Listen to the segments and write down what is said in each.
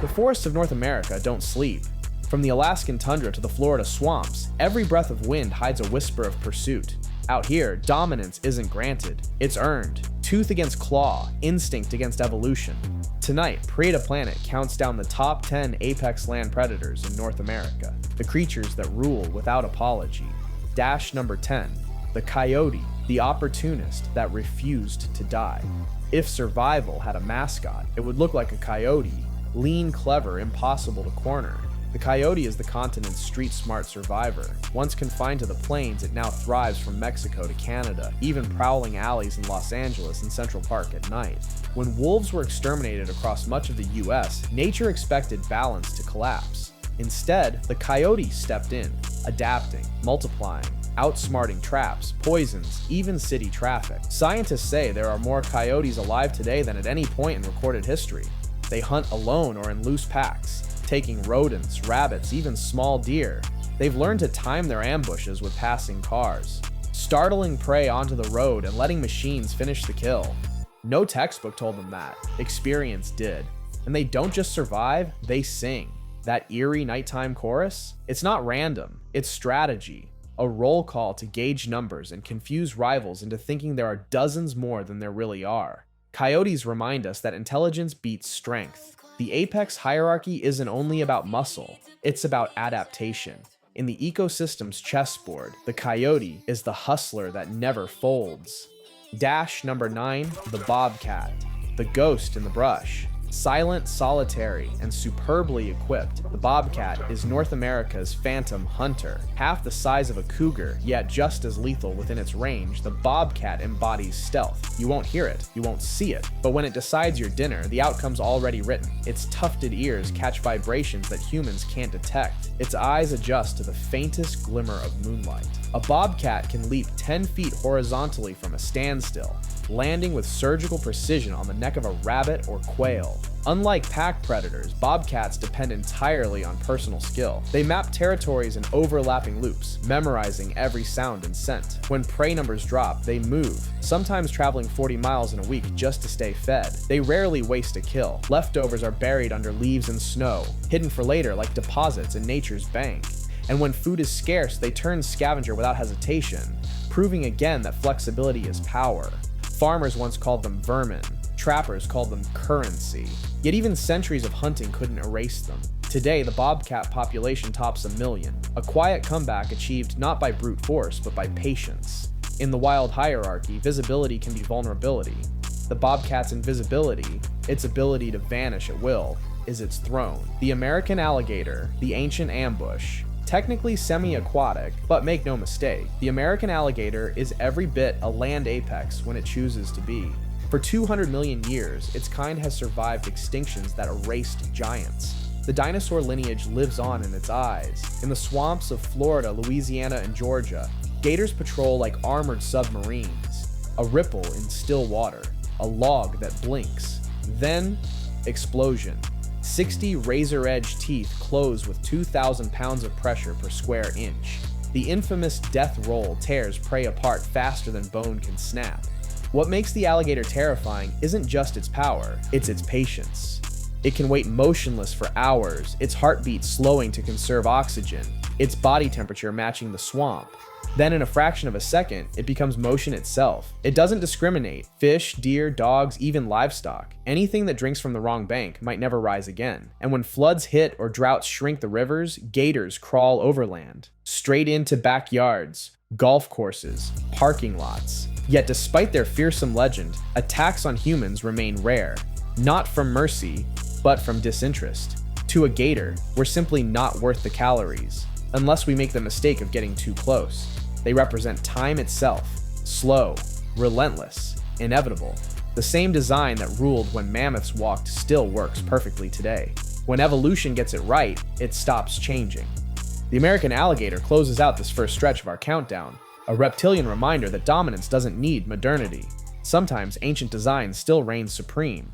The forests of North America don't sleep. From the Alaskan tundra to the Florida swamps, every breath of wind hides a whisper of pursuit. Out here, dominance isn't granted, it's earned. Tooth against claw, instinct against evolution. Tonight, Preda Planet counts down the top 10 apex land predators in North America, the creatures that rule without apology. Dash number 10, the coyote, the opportunist that refused to die. If survival had a mascot, it would look like a coyote, lean, clever, impossible to corner. The coyote is the continent's street-smart survivor. Once confined to the plains, it now thrives from Mexico to Canada, even prowling alleys in Los Angeles and Central Park at night. When wolves were exterminated across much of the US, nature expected balance to collapse. Instead, the coyote stepped in, adapting, multiplying, outsmarting traps, poisons, even city traffic. Scientists say there are more coyotes alive today than at any point in recorded history. They hunt alone or in loose packs, taking rodents, rabbits, even small deer. They've learned to time their ambushes with passing cars, startling prey onto the road and letting machines finish the kill. No textbook told them that. Experience did. And they don't just survive, they sing. That eerie nighttime chorus? It's not random, it's strategy. A roll call to gauge numbers and confuse rivals into thinking there are dozens more than there really are. Coyotes remind us that intelligence beats strength. The apex hierarchy isn't only about muscle, it's about adaptation. In the ecosystem's chessboard, the coyote is the hustler that never folds. Dash number 9, the bobcat, the ghost in the brush. Silent, solitary, and superbly equipped, the bobcat is North America's phantom hunter. Half the size of a cougar, yet just as lethal within its range, the bobcat embodies stealth. You won't hear it, you won't see it, but when it decides your dinner, the outcome's already written. Its tufted ears catch vibrations that humans can't detect. Its eyes adjust to the faintest glimmer of moonlight. A bobcat can leap 10 feet horizontally from a standstill, landing with surgical precision on the neck of a rabbit or quail. Unlike pack predators, bobcats depend entirely on personal skill. They map territories in overlapping loops, memorizing every sound and scent. When prey numbers drop, they move, sometimes traveling 40 miles in a week just to stay fed. They rarely waste a kill. Leftovers are buried under leaves and snow, hidden for later like deposits in nature's bank. And when food is scarce, they turn scavenger without hesitation, proving again that flexibility is power. Farmers once called them vermin. Trappers called them currency. Yet even centuries of hunting couldn't erase them. Today, the bobcat population tops 1 million, a quiet comeback achieved not by brute force, but by patience. In the wild hierarchy, visibility can be vulnerability. The bobcat's invisibility, its ability to vanish at will, is its throne. The American alligator, the ancient ambush, technically semi-aquatic, but make no mistake, the American alligator is every bit a land apex when it chooses to be. For 200 million years, its kind has survived extinctions that erased giants. The dinosaur lineage lives on in its eyes. In the swamps of Florida, Louisiana, and Georgia, gators patrol like armored submarines. A ripple in still water, a log that blinks. Then, explosion. 60 razor-edge teeth close with 2,000 pounds of pressure per square inch. The infamous death roll tears prey apart faster than bone can snap. What makes the alligator terrifying isn't just its power, it's its patience. It can wait motionless for hours, its heartbeat slowing to conserve oxygen, its body temperature matching the swamp. Then in a fraction of a second, it becomes motion itself. It doesn't discriminate. Fish, deer, dogs, even livestock. Anything that drinks from the wrong bank might never rise again. And when floods hit or droughts shrink the rivers, gators crawl overland, straight into backyards, golf courses, parking lots. Yet despite their fearsome legend, attacks on humans remain rare. Not from mercy, but from disinterest. To a gator, we're simply not worth the calories, unless we make the mistake of getting too close. They represent time itself, slow, relentless, inevitable. The same design that ruled when mammoths walked still works perfectly today. When evolution gets it right, it stops changing. The American alligator closes out this first stretch of our countdown, a reptilian reminder that dominance doesn't need modernity. Sometimes ancient design still reigns supreme.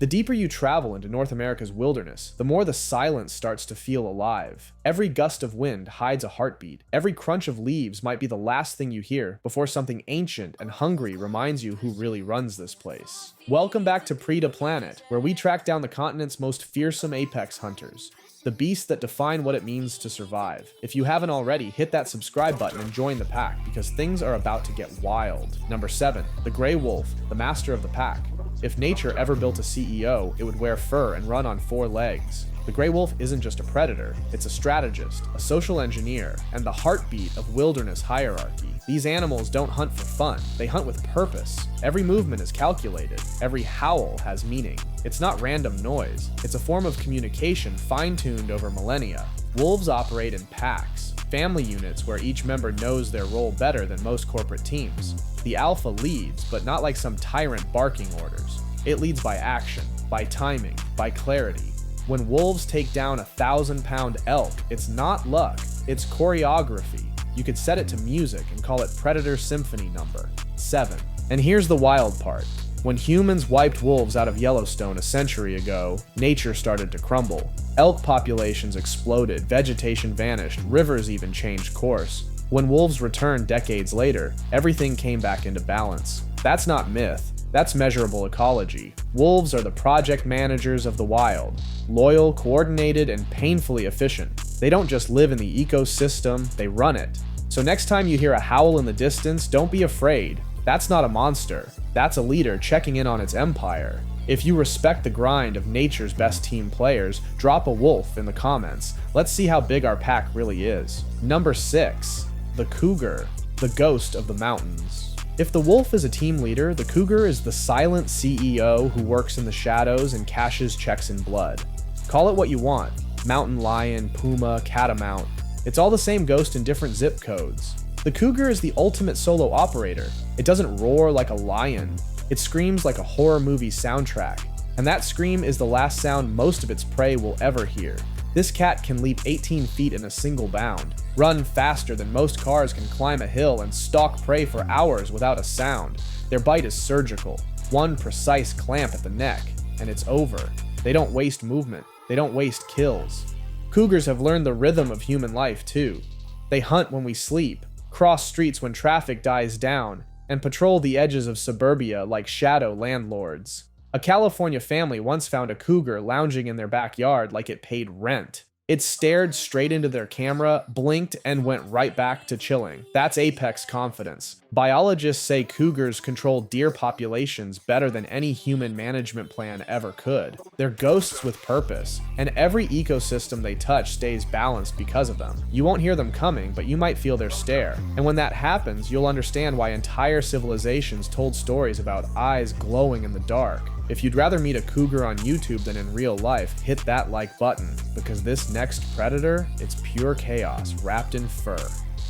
The deeper you travel into North America's wilderness, the more the silence starts to feel alive. Every gust of wind hides a heartbeat. Every crunch of leaves might be the last thing you hear before something ancient and hungry reminds you who really runs this place. Welcome back to Preda Planet, where we track down the continent's most fearsome apex hunters. The beasts that define what it means to survive. If you haven't already, hit that subscribe button and join the pack, because things are about to get wild. Number 7. The Gray Wolf, the master of the pack. If nature ever built a CEO, it would wear fur and run on 4 legs. The gray wolf isn't just a predator, it's a strategist, a social engineer, and the heartbeat of wilderness hierarchy. These animals don't hunt for fun, they hunt with purpose. Every movement is calculated, every howl has meaning. It's not random noise, it's a form of communication fine-tuned over millennia. Wolves operate in packs, family units where each member knows their role better than most corporate teams. The alpha leads, but not like some tyrant barking orders. It leads by action, by timing, by clarity. When wolves take down a 1,000-pound elk, it's not luck, it's choreography. You could set it to music and call it Predator Symphony Number 7. And here's the wild part. When humans wiped wolves out of Yellowstone a century ago, nature started to crumble. Elk populations exploded, vegetation vanished, rivers even changed course. When wolves returned decades later, everything came back into balance. That's not myth. That's measurable ecology. Wolves are the project managers of the wild. Loyal, coordinated, and painfully efficient. They don't just live in the ecosystem, they run it. So next time you hear a howl in the distance, don't be afraid. That's not a monster. That's a leader checking in on its empire. If you respect the grind of nature's best team players, drop a wolf in the comments. Let's see how big our pack really is. Number 6. The cougar, the ghost of the mountains. If the wolf is a team leader, the cougar is the silent CEO who works in the shadows and cashes checks in blood. Call it what you want. Mountain lion, puma, catamount. It's all the same ghost in different zip codes. The cougar is the ultimate solo operator. It doesn't roar like a lion. It screams like a horror movie soundtrack. And that scream is the last sound most of its prey will ever hear. This cat can leap 18 feet in a single bound, run faster than most cars can climb a hill, and stalk prey for hours without a sound. Their bite is surgical, one precise clamp at the neck, and it's over. They don't waste movement, they don't waste kills. Cougars have learned the rhythm of human life too. They hunt when we sleep, cross streets when traffic dies down, and patrol the edges of suburbia like shadow landlords. A California family once found a cougar lounging in their backyard like it paid rent. It stared straight into their camera, blinked, and went right back to chilling. That's apex confidence. Biologists say cougars control deer populations better than any human management plan ever could. They're ghosts with purpose, and every ecosystem they touch stays balanced because of them. You won't hear them coming, but you might feel their stare. And when that happens, you'll understand why entire civilizations told stories about eyes glowing in the dark. If you'd rather meet a cougar on YouTube than in real life, hit that like button, because this next predator, it's pure chaos wrapped in fur.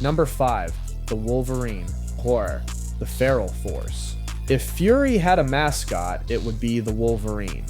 Number 5. The Wolverine, or the Feral Force. If Fury had a mascot, it would be the Wolverine.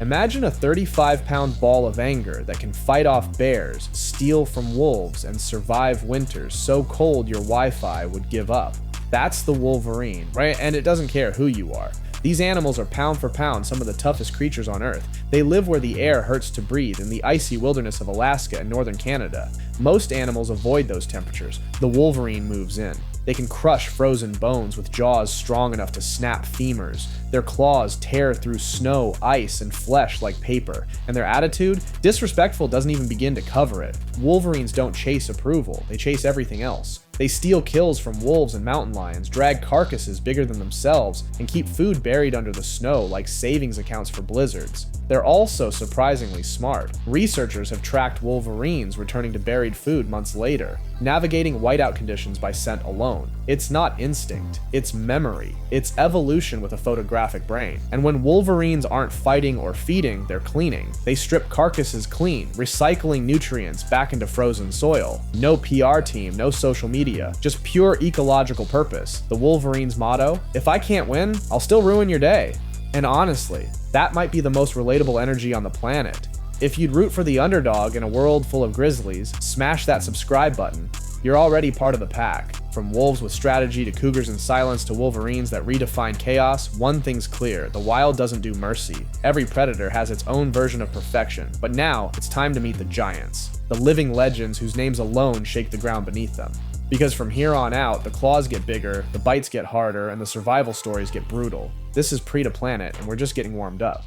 Imagine a 35-pound ball of anger that can fight off bears, steal from wolves, and survive winters so cold your Wi-Fi would give up. That's the Wolverine, right? And it doesn't care who you are. These animals are pound for pound some of the toughest creatures on Earth. They live where the air hurts to breathe in the icy wilderness of Alaska and northern Canada. Most animals avoid those temperatures. The Wolverine moves in. They can crush frozen bones with jaws strong enough to snap femurs. Their claws tear through snow, ice, and flesh like paper. And their attitude? Disrespectful doesn't even begin to cover it. Wolverines don't chase approval, they chase everything else. They steal kills from wolves and mountain lions, drag carcasses bigger than themselves, and keep food buried under the snow like savings accounts for blizzards. They're also surprisingly smart. Researchers have tracked wolverines returning to buried food months later, navigating whiteout conditions by scent alone. It's not instinct, it's memory. It's evolution with a photographic brain. And when wolverines aren't fighting or feeding, they're cleaning. They strip carcasses clean, recycling nutrients back into frozen soil. No PR team, no social media, just pure ecological purpose. The Wolverine's motto: if I can't win, I'll still ruin your day. And honestly, that might be the most relatable energy on the planet. If you'd root for the underdog in a world full of grizzlies, smash that subscribe button. You're already part of the pack. From wolves with strategy to cougars in silence to wolverines that redefine chaos, one thing's clear: the wild doesn't do mercy. Every predator has its own version of perfection, but now it's time to meet the giants, the living legends whose names alone shake the ground beneath them. Because from here on out, the claws get bigger, the bites get harder, and the survival stories get brutal. This is Preda Planet, and we're just getting warmed up.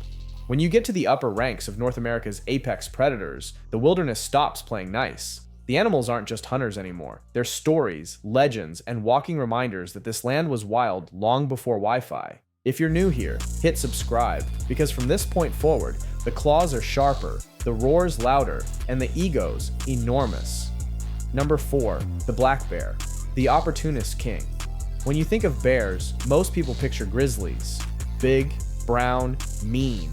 When you get to the upper ranks of North America's apex predators, the wilderness stops playing nice. The animals aren't just hunters anymore. They're stories, legends, and walking reminders that this land was wild long before Wi-Fi. If you're new here, hit subscribe, because from this point forward, the claws are sharper, the roars louder, and the egos enormous. Number 4, the black bear, the opportunist king. When you think of bears, most people picture grizzlies. Big, brown, mean.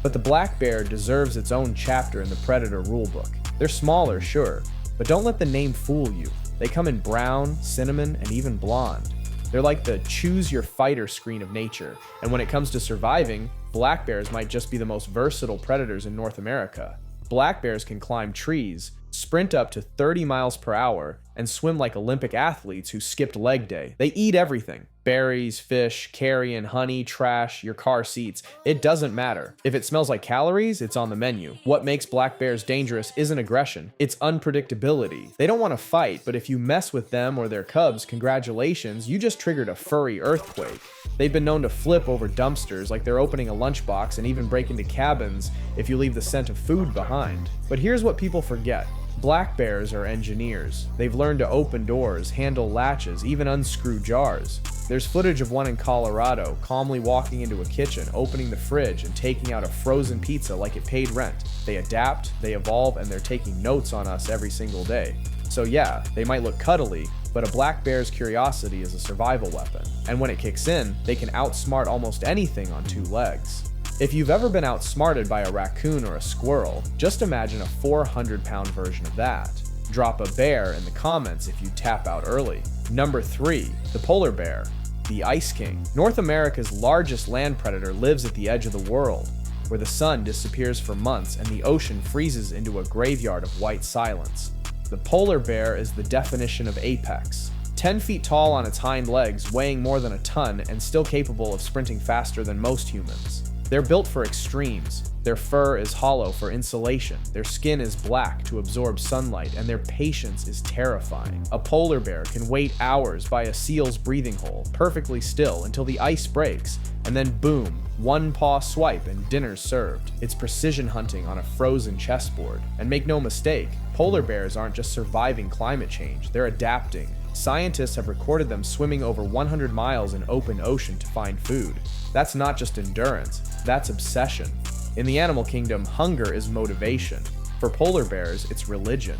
But the black bear deserves its own chapter in the predator rulebook. They're smaller, sure, but don't let the name fool you. They come in brown, cinnamon, and even blonde. They're like the choose your fighter screen of nature, and when it comes to surviving, black bears might just be the most versatile predators in North America. Black bears can climb trees, sprint up to 30 miles per hour, and swim like Olympic athletes who skipped leg day. They eat everything: berries, fish, carrion, honey, trash, your car seats. It doesn't matter. If it smells like calories, it's on the menu. What makes black bears dangerous isn't aggression, it's unpredictability. They don't want to fight, but if you mess with them or their cubs, congratulations, you just triggered a furry earthquake. They've been known to flip over dumpsters like they're opening a lunchbox and even break into cabins if you leave the scent of food behind. But here's what people forget. Black bears are engineers. They've learned to open doors, handle latches, even unscrew jars. There's footage of one in Colorado calmly walking into a kitchen, opening the fridge, and taking out a frozen pizza like it paid rent. They adapt, they evolve, and they're taking notes on us every single day. So yeah, they might look cuddly, but a black bear's curiosity is a survival weapon. And when it kicks in, they can outsmart almost anything on 2 legs. If you've ever been outsmarted by a raccoon or a squirrel, just imagine a 400-pound version of that. Drop a bear in the comments if you tap out early. Number 3, the polar bear, the ice king. North America's largest land predator lives at the edge of the world, where the sun disappears for months and the ocean freezes into a graveyard of white silence. The polar bear is the definition of apex. 10 feet tall on its hind legs, weighing more than a ton, and still capable of sprinting faster than most humans. They're built for extremes. Their fur is hollow for insulation, their skin is black to absorb sunlight, and their patience is terrifying. A polar bear can wait hours by a seal's breathing hole, perfectly still, until the ice breaks, and then boom, one paw swipe and dinner's served. It's precision hunting on a frozen chessboard. And make no mistake, polar bears aren't just surviving climate change, they're adapting. Scientists have recorded them swimming over 100 miles in open ocean to find food. That's not just endurance, that's obsession. In the animal kingdom, hunger is motivation. For polar bears, it's religion.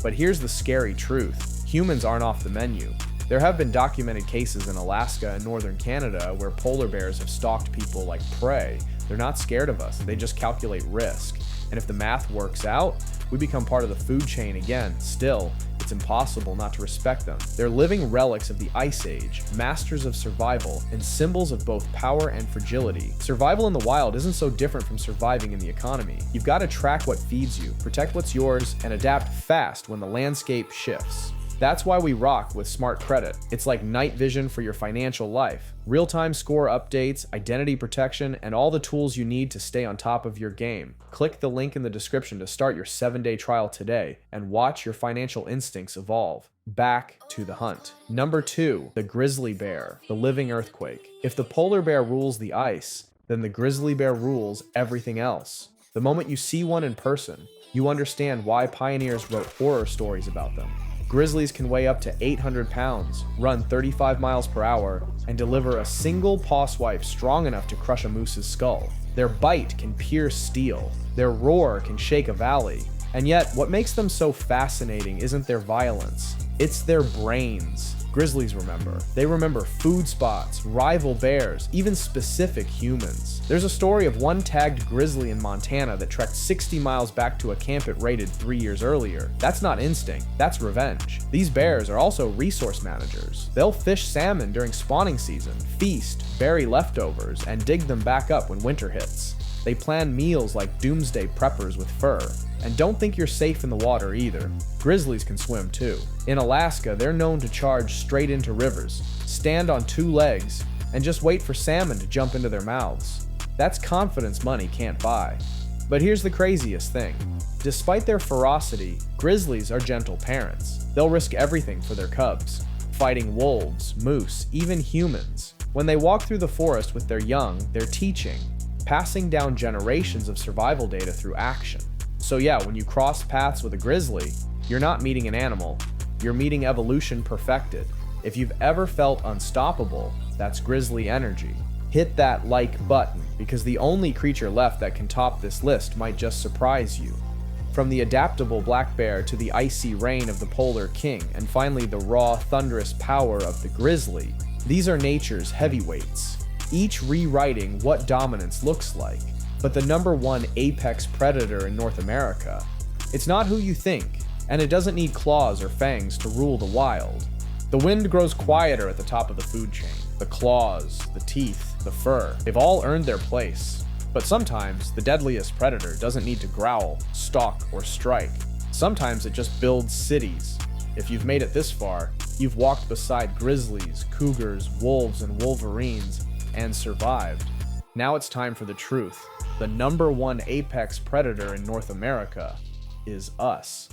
But here's the scary truth: humans aren't off the menu. There have been documented cases in Alaska and northern Canada where polar bears have stalked people like prey. They're not scared of us, they just calculate risk. And if the math works out, we become part of the food chain again. Still, it's impossible not to respect them. They're living relics of the Ice Age, masters of survival, and symbols of both power and fragility. Survival in the wild isn't so different from surviving in the economy. You've got to track what feeds you, protect what's yours, and adapt fast when the landscape shifts. That's why we rock with SmartCredit. It's like night vision for your financial life. Real-time score updates, identity protection, and all the tools you need to stay on top of your game. Click the link in the description to start your 7-day trial today and watch your financial instincts evolve. Back to the hunt. Number 2, the grizzly bear, the living earthquake. If the polar bear rules the ice, then the grizzly bear rules everything else. The moment you see one in person, you understand why pioneers wrote horror stories about them. Grizzlies can weigh up to 800 pounds, run 35 miles per hour, and deliver a single paw swipe strong enough to crush a moose's skull. Their bite can pierce steel. Their roar can shake a valley. And yet, what makes them so fascinating isn't their violence, it's their brains. Grizzlies remember. They remember food spots, rival bears, even specific humans. There's a story of one tagged grizzly in Montana that trekked 60 miles back to a camp it raided 3 years earlier. That's not instinct, that's revenge. These bears are also resource managers. They'll fish salmon during spawning season, feast, bury leftovers, and dig them back up when winter hits. They plan meals like doomsday preppers with fur. And don't think you're safe in the water either. Grizzlies can swim too. In Alaska, they're known to charge straight into rivers, stand on two legs, and just wait for salmon to jump into their mouths. That's confidence money can't buy. But here's the craziest thing. Despite their ferocity, grizzlies are gentle parents. They'll risk everything for their cubs, fighting wolves, moose, even humans. When they walk through the forest with their young, they're teaching, passing down generations of survival data through action. So yeah, when you cross paths with a grizzly, you're not meeting an animal, you're meeting evolution perfected. If you've ever felt unstoppable, that's grizzly energy. Hit that like button, because the only creature left that can top this list might just surprise you. From the adaptable black bear to the icy reign of the polar king, and finally the raw, thunderous power of the grizzly, these are nature's heavyweights, each rewriting what dominance looks like. But the #1 apex predator in North America, it's not who you think, and it doesn't need claws or fangs to rule the wild. The wind grows quieter at the top of the food chain. The claws, the teeth, the fur, they've all earned their place. But sometimes, the deadliest predator doesn't need to growl, stalk, or strike. Sometimes it just builds cities. If you've made it this far, you've walked beside grizzlies, cougars, wolves, and wolverines, and survived. Now it's time for the truth. The #1 apex predator in North America is us.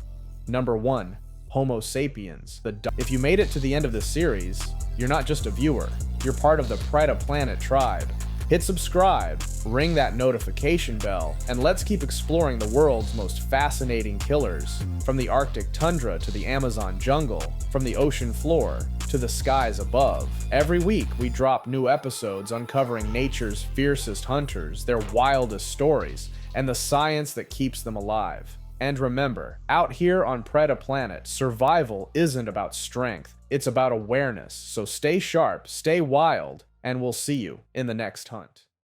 #1, Homo sapiens. If you made it to the end of the series, you're not just a viewer, you're part of the Preda Planet tribe. Hit subscribe, ring that notification bell, and let's keep exploring the world's most fascinating killers. From the Arctic tundra to the Amazon jungle, from the ocean floor to the skies above. Every week we drop new episodes uncovering nature's fiercest hunters, their wildest stories, and the science that keeps them alive. And remember, out here on Preda Planet, survival isn't about strength, it's about awareness. So stay sharp, stay wild, and we'll see you in the next hunt.